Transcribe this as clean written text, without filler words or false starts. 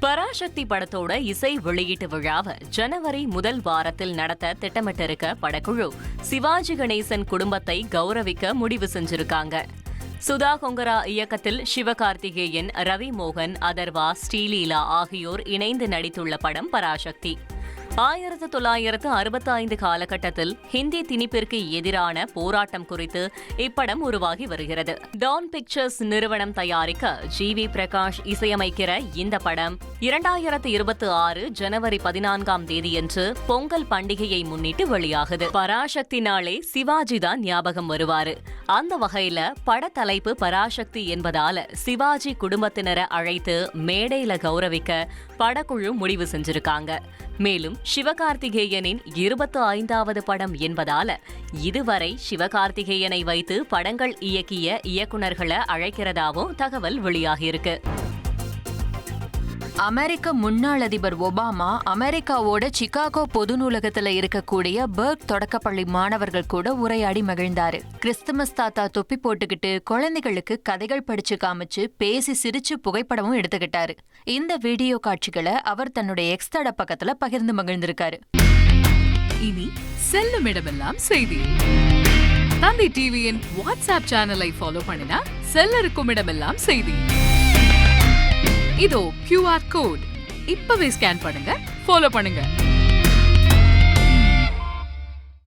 பராசக்தி படத்தோட இசை வெளியீட்டு விழாவை ஜனவரி முதல் வாரத்தில் நடத்த திட்டமிட்டிருக்க படக்குழு சிவாஜி கணேசன் குடும்பத்தை கௌரவிக்க முடிவு செஞ்சிருக்காங்க. சுதா கொங்கரா இயக்கத்தில் சிவகார்த்திகேயன், ரவி மோகன், அதர்வா, ஸ்ரீலீலா ஆகியோர் இணைந்து நடித்துள்ள படம் பராசக்தி. 1965 காலகட்டத்தில் ஹிந்தி திணிப்பிற்கு எதிரான போராட்டம் குறித்து இப்படம் உருவாகி வருகிறது. டான் பிக்சர்ஸ் நிறுவனம் தயாரிக்க ஜி.வி. பிரகாஷ் இசையமைக்கிற இந்த படம் 2026 ஜனவரி 14ஆம் தேதியன்று பொங்கல் பண்டிகையை முன்னிட்டு வெளியாகுது. பராசக்தி நாளே சிவாஜி தான் ஞாபகம் வருவாரு. அந்த வகையில படத்தலைப்பு பராசக்தி என்பதால சிவாஜி குடும்பத்தினரை அழைத்து மேடையில கௌரவிக்க படக்குழு முடிவு செஞ்சிருக்காங்க. மேலும் சிவகார்த்திகேயனின் 25வது படம் என்பதால இதுவரை சிவகார்த்திகேயனை வைத்து படங்கள் இயக்கிய இயக்குநர்களை அழைக்கிறதாவும் தகவல் வெளியாகியிருக்கு. அமெரிக்க முன்னாள் அதிபர் ஒபாமா அமெரிக்காவோட சிகாகோ பொது நூலகத்துல இருக்கக்கூடிய பர்க் தொடக்கப்பள்ளி மாணவர்கள் கூட உரையாடி மகிழ்ந்தாரு. கிறிஸ்துமஸ் தாத்தா தொப்பி போட்டுக்கிட்டு குழந்தைகளுக்கு கதைகள் படிச்சு காமிச்சு பேசி சிரிச்சு புகைப்படமும் எடுத்துக்கிட்டாரு. இந்த வீடியோ காட்சிகளை அவர் தன்னுடைய எக்ஸ் தட பக்கத்துல பகிர்ந்து மகிழ்ந்திருக்காரு. இனி செல்லும் இடமெல்லாம் செய்தி. தந்தி டிவியின் வாட்ஸ்அப் சேனலை ஃபாலோ பண்ணினா செல்ல இருக்கும் இடமெல்லாம் செய்தி. இதோ QR கோட் இப்பவே ஸ்கேன் பண்ணுங்க, ஃபாலோ பண்ணுங்க.